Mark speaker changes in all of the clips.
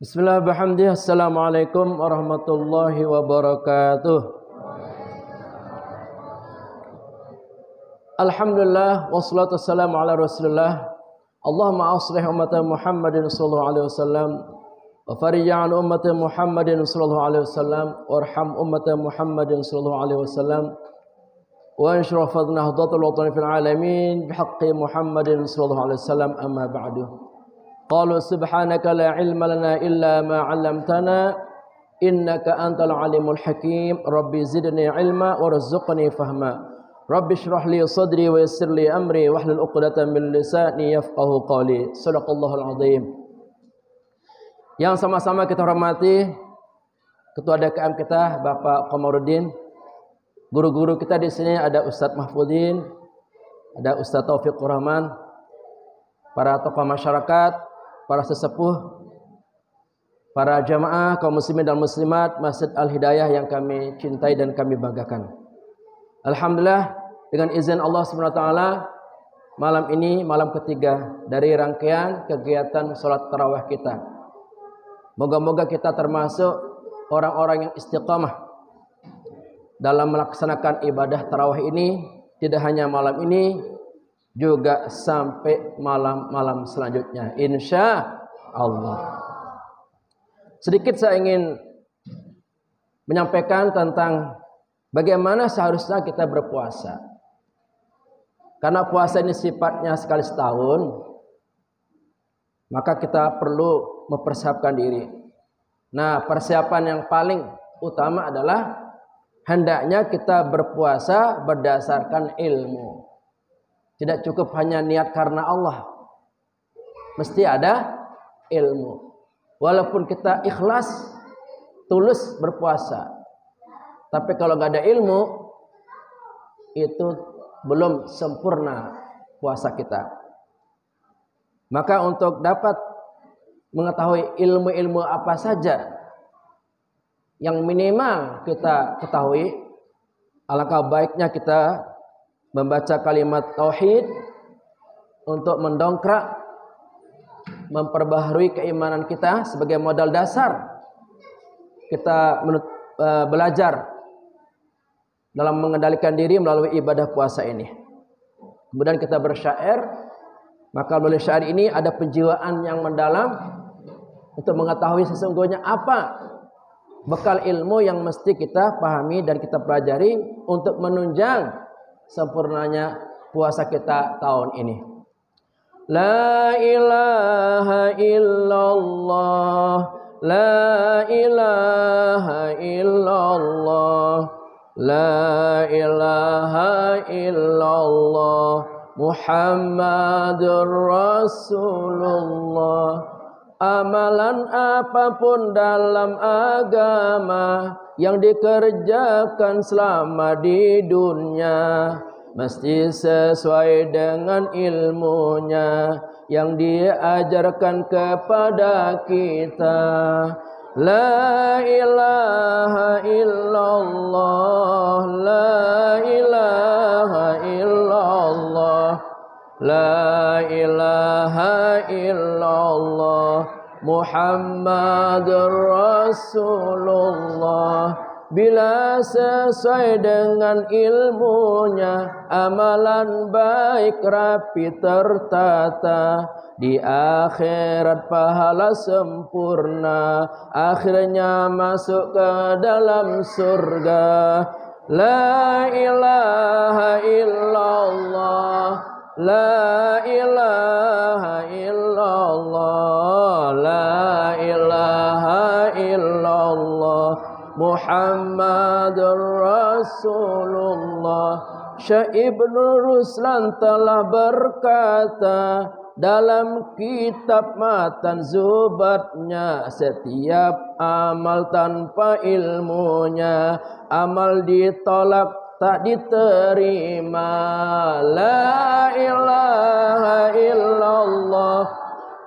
Speaker 1: Bismillah bihamdih. Assalamualaikum warahmatullahi wabarakatuh. Alhamdulillah wassalatu wassalamu ala Rasulillah. Allahumma aslih ummata Muhammadin sallallahu alaihi wasallam wa farij an ummati Muhammadin sallallahu alaihi wasallam warham ummata Muhammadin sallallahu alaihi wasallam wa anshrah fadna hadatul watani fil alamin bihaqqi Muhammadin sallallahu alaihi wasallam amma ba'du. Qalu subhanaka la ilma lana illa ma 'allamtana innaka antal alimul hakim. Rabbi zidni ilma warzuqni fahma. Rabbi shrah li sadri wa yassir li amri wahlul 'uqdatam min lisani yafqahu qawli. Shadaqallahul azim. Yang sama-sama kita hormati Ketua DKM kita Bapak Komarudin, guru-guru kita di sini ada Ustadz Mahfudin, ada Ustadz Taufiqur Rahman, para tokoh masyarakat, para sesepuh, para jamaah kaum muslimin dan muslimat Masjid Al-Hidayah yang kami cintai dan kami banggakan. Alhamdulillah, dengan izin Allah SWT, malam ini malam ketiga dari rangkaian kegiatan sholat tarawih kita. Moga-moga kita termasuk orang-orang yang istiqamah dalam melaksanakan ibadah tarawih ini, tidak hanya malam ini, juga sampai malam-malam selanjutnya, insya Allah. Sedikit saya ingin menyampaikan tentang bagaimana seharusnya kita berpuasa. Karena puasa ini sifatnya sekali setahun, maka kita perlu mempersiapkan diri. Nah, persiapan yang paling utama adalah hendaknya kita berpuasa berdasarkan ilmu. Tidak cukup hanya niat karena Allah, mesti ada ilmu. Walaupun kita ikhlas, tulus berpuasa, tapi kalau nggak ada ilmu, itu belum sempurna puasa kita. Maka untuk dapat mengetahui ilmu-ilmu apa saja yang minimal kita ketahui, alangkah baiknya kita membaca kalimat tauhid untuk mendongkrak, memperbaharui keimanan kita sebagai modal dasar kita belajar dalam mengendalikan diri melalui ibadah puasa ini. Kemudian kita bersyair, maka melalui syair ini ada penjiwaan yang mendalam untuk mengetahui sesungguhnya apa bekal ilmu yang mesti kita pahami dan kita pelajari untuk menunjang sempurnanya puasa kita tahun ini. La ilaha illallah, la ilaha illallah, la ilaha illallah, Muhammadur Rasulullah. Amalan apapun dalam agama yang dikerjakan selama di dunia mesti sesuai dengan ilmunya yang diajarkan kepada kita. La ilaha illallah, la ilaha illallah, la ilaha illallah, Muhammadur Rasulullah. Bila sesuai dengan ilmunya, amalan baik rapi tertata, di akhirat pahala sempurna, akhirnya masuk ke dalam surga. La ilaha illallah, la ilaha illallah, la ilaha illallah, Muhammadur Rasulullah. Syekh Ibnu Ruslan telah berkata dalam kitab Matan Zubatnya, setiap amal tanpa ilmunya, amal ditolak tak diterima. La ilaha illallah,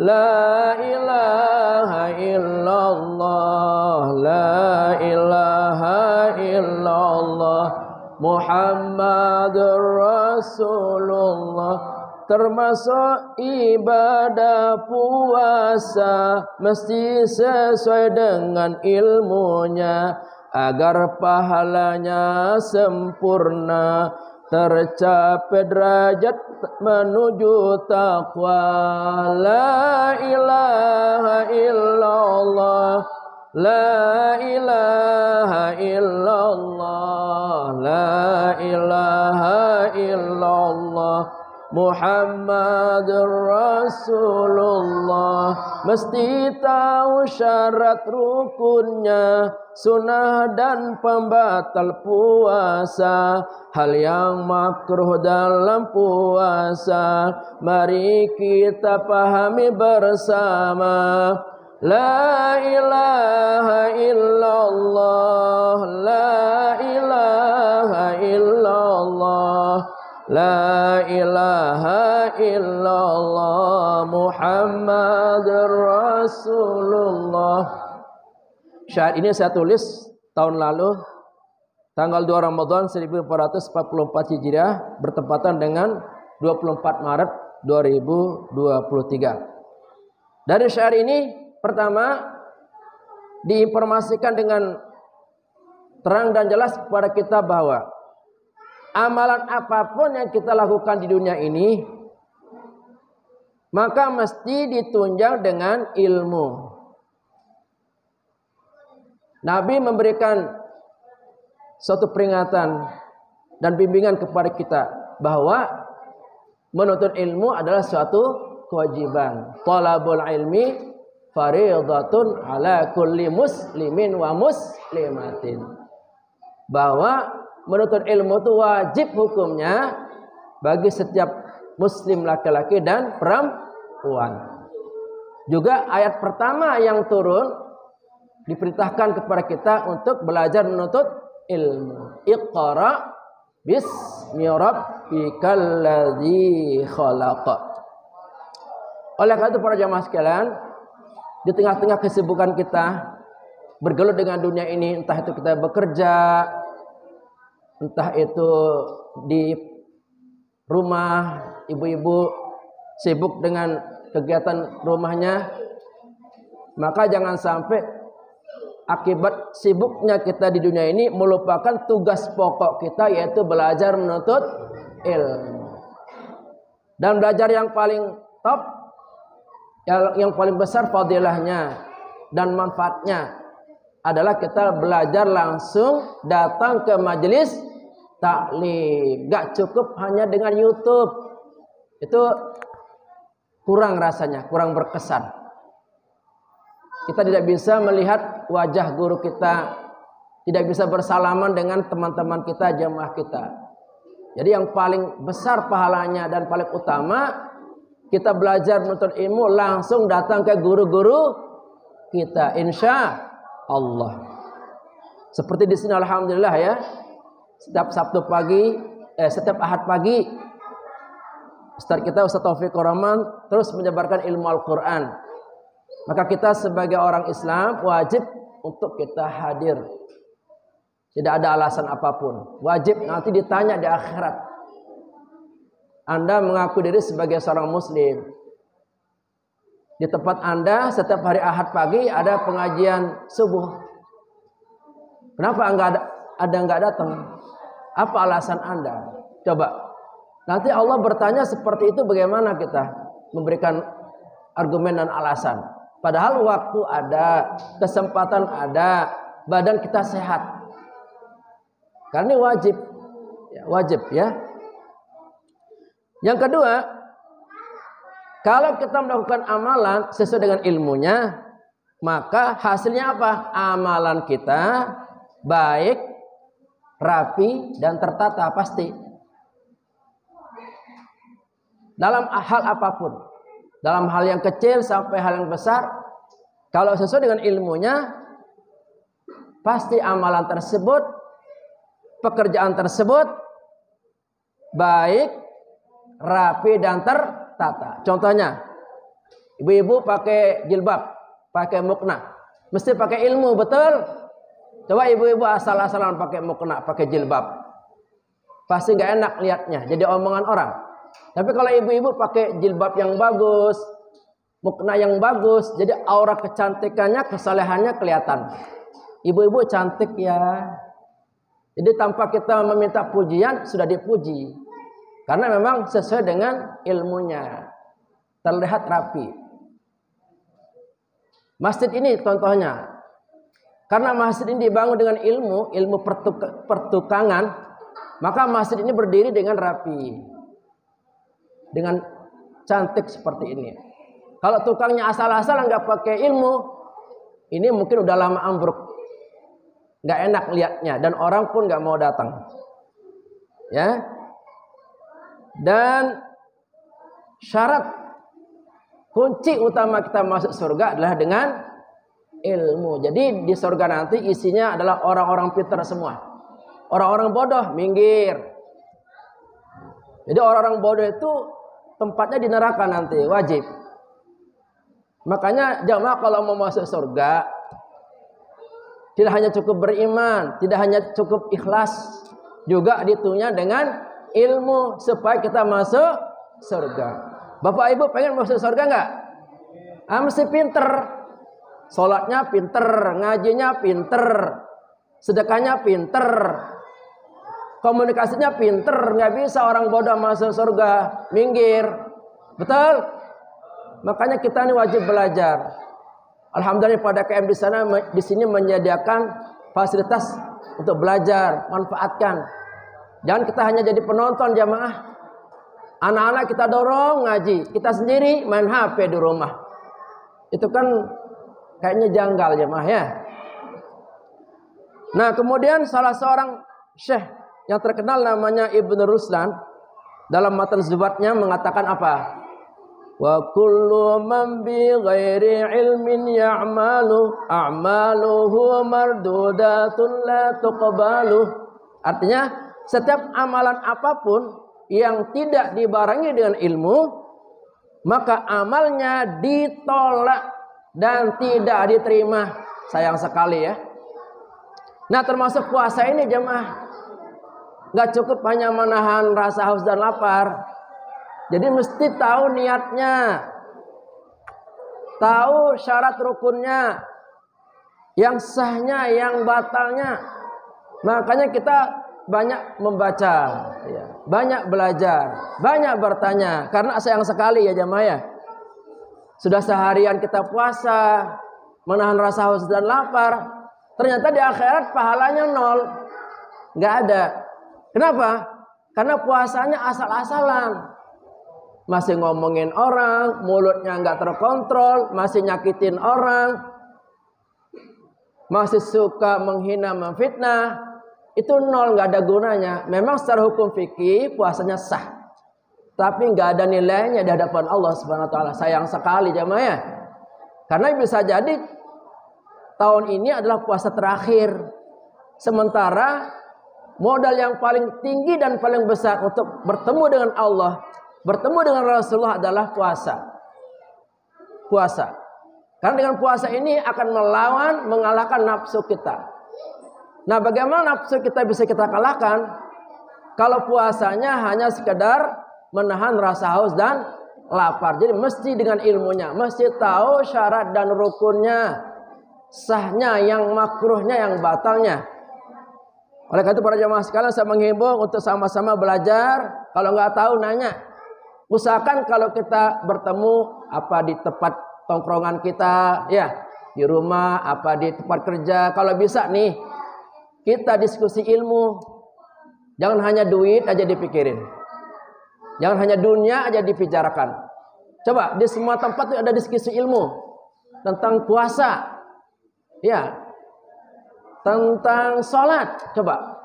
Speaker 1: la ilaha illallah, la ilaha illallah, Muhammadur Rasulullah. termasuk ibadah puasa mesti sesuai dengan ilmunya agar pahalanya sempurna, tercapai derajat menuju taqwa. La ilaha illallah, la ilaha illallah, la ilaha illallah, Muhammadur Rasulullah. Mesti tahu syarat rukunnya, sunnah dan pembatal puasa, hal yang makruh dalam puasa. Mari kita pahami bersama. La ilaha illallah, la ilaha illallah, la ilaha illallah, Muhammadur Rasulullah. Syair ini saya tulis tahun lalu tanggal 2 Ramadan 1444 Hijriah bertepatan dengan 24 Maret 2023. Dari syair ini pertama diinformasikan dengan terang dan jelas kepada kita bahwa amalan apapun yang kita lakukan di dunia ini maka mesti ditunjang dengan ilmu. Nabi memberikan suatu peringatan dan bimbingan kepada kita bahwa menuntut ilmu adalah suatu kewajiban. Talabul ilmi fariidatun ala kulli muslimin wa muslimatin. Bahwa menuntut ilmu itu wajib hukumnya bagi setiap muslim laki-laki dan perempuan. Juga ayat pertama yang turun diperintahkan kepada kita untuk belajar menuntut ilmu. Iqra bismi rabbikal ladzi khalaq. Oleh karena itu para jamaah sekalian, di tengah-tengah kesibukan kita bergelut dengan dunia ini, entah itu kita bekerja, entah itu di rumah, ibu-ibu sibuk dengan kegiatan rumahnya, maka jangan sampai akibat sibuknya kita di dunia ini melupakan tugas pokok kita, yaitu belajar menuntut ilmu. Dan belajar yang paling top, yang paling besar fadilahnya dan manfaatnya adalah kita belajar langsung datang ke majelis taklim. Gak cukup hanya dengan YouTube. Itu kurang rasanya, kurang berkesan. Kita tidak bisa melihat wajah guru kita, tidak bisa bersalaman dengan teman-teman kita, jamaah kita. Jadi yang paling besar pahalanya dan paling utama, kita belajar menuntut ilmu langsung datang ke guru-guru kita, insya Allah. Seperti di sini alhamdulillah ya, setiap Sabtu pagi, setiap Ahad pagi, Ustaz kita Ustaz Taufiq Rahman terus menyebarkan ilmu Al-Quran. Maka kita sebagai orang Islam wajib untuk kita hadir. Tidak ada alasan apapun. Wajib nanti ditanya di akhirat. Anda mengaku diri sebagai seorang muslim. Di tempat Anda setiap hari Ahad pagi ada pengajian subuh. Kenapa Anda nggak datang? Apa alasan Anda? Coba. Nanti Allah bertanya seperti itu, bagaimana kita memberikan argumen dan alasan? Padahal waktu ada, kesempatan ada, badan kita sehat. Karena ini wajib. Ya, wajib ya. Yang kedua, kalau kita melakukan amalan sesuai dengan ilmunya, maka hasilnya apa? Amalan kita baik, rapi, dan tertata pasti. Dalam hal apapun, dalam hal yang kecil sampai hal yang besar, kalau sesuai dengan ilmunya, pasti amalan tersebut, pekerjaan tersebut baik, rapi, dan tertata. Contohnya, ibu-ibu pakai jilbab, pakai mukna, mesti pakai ilmu, betul? Coba ibu-ibu asal-asalan pakai mukna, pakai jilbab, pasti nggak enak lihatnya, jadi omongan orang. Tapi kalau ibu-ibu pakai jilbab yang bagus, mukena yang bagus, jadi aura kecantikannya, kesalehannya kelihatan. Ibu-ibu cantik ya. Jadi tanpa kita meminta pujian sudah dipuji. Karena memang sesuai dengan ilmunya. Terlihat rapi. Masjid ini contohnya. Karena masjid ini dibangun dengan ilmu pertukangan, maka masjid ini berdiri dengan rapi. Dengan cantik seperti ini. Kalau tukangnya asal-asalan nggak pakai ilmu, ini mungkin udah lama ambruk, nggak enak lihatnya, dan orang pun nggak mau datang. Ya. Dan syarat kunci utama kita masuk surga adalah dengan ilmu. Jadi di surga nanti isinya adalah orang-orang pintar semua. Orang-orang bodoh minggir. Jadi orang-orang bodoh itu tempatnya di neraka nanti, wajib. Makanya jamaah kalau mau masuk surga tidak hanya cukup beriman, tidak hanya cukup ikhlas, juga ditunya dengan ilmu supaya kita masuk surga. Bapak Ibu pengen masuk surga enggak? Mesti pinter. Salatnya pinter, ngajinya pinter, sedekahnya pinter, komunikasinya pinter. Nggak bisa orang bodoh masuk surga, minggir. Betul? Makanya kita ini wajib belajar. Alhamdulillah pada KM di sini menyediakan fasilitas untuk belajar, manfaatkan. Jangan kita hanya jadi penonton jamaah. Anak-anak kita dorong ngaji, kita sendiri main HP di rumah. Itu kan kayaknya janggal jamaah ya. Nah, kemudian salah seorang syekh yang terkenal namanya Ibnu Ruslan dalam matan zubatnya mengatakan apa? Wa kullu man bi ghairi ilmin ya'malu a'maluhu mardudatun la tuqbalu. Artinya setiap amalan apapun yang tidak dibarengi dengan ilmu, maka amalnya ditolak dan tidak diterima. Sayang sekali ya. Nah, termasuk puasa ini jemaah, nggak cukup hanya menahan rasa haus dan lapar. Jadi mesti tahu niatnya, tahu syarat rukunnya, yang sahnya, yang batalnya. Makanya kita banyak membaca, ya, banyak belajar, banyak bertanya. Karena sayang sekali ya jemaah ya, sudah seharian kita puasa, menahan rasa haus dan lapar, ternyata di akhirat pahalanya nol, nggak ada. Kenapa? Karena puasanya asal-asalan. Masih ngomongin orang, mulutnya nggak terkontrol, masih nyakitin orang, masih suka menghina, memfitnah, itu nol, nggak ada gunanya. Memang secara hukum fikih puasanya sah, tapi nggak ada nilainya di hadapan Allah Subhanahu Wa Taala. Sayang sekali jemaah ya, karena bisa jadi tahun ini adalah puasa terakhir, sementara modal yang paling tinggi dan paling besar untuk bertemu dengan Allah, bertemu dengan Rasulullah adalah puasa. Puasa. Karena dengan puasa ini akan melawan, mengalahkan nafsu kita. Nah, bagaimana nafsu kita bisa kita kalahkan? Kalau puasanya hanya sekedar menahan rasa haus dan lapar. Jadi mesti dengan ilmunya, mesti tahu syarat dan rukunnya, sahnya, yang makruhnya, yang batalnya. Oleh karena itu para jamaah sekalian, saya menghimbau untuk sama-sama belajar. Kalau nggak tahu nanya. Usahakan kalau kita bertemu apa di tempat tongkrongan kita, ya, di rumah, apa di tempat kerja, kalau bisa nih kita diskusi ilmu. Jangan hanya duit aja dipikirin. Jangan hanya dunia aja dibicarakan. Coba di semua tempat itu ada diskusi ilmu tentang puasa. Ya. Tentang sholat. Coba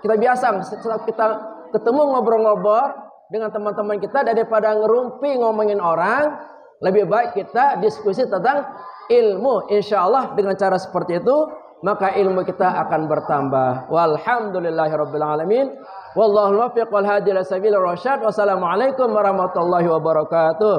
Speaker 1: kita biasa setelah kita ketemu ngobrol-ngobrol dengan teman-teman kita, daripada ngerumpi ngomongin orang, lebih baik kita diskusi tentang ilmu. Insya Allah dengan cara seperti itu maka ilmu kita akan bertambah. Walhamdulillahirabbil alamin. Wallahul muwaffiq wal hadi ila sabilir rasyad. Wassalamualaikum warahmatullahi wabarakatuh.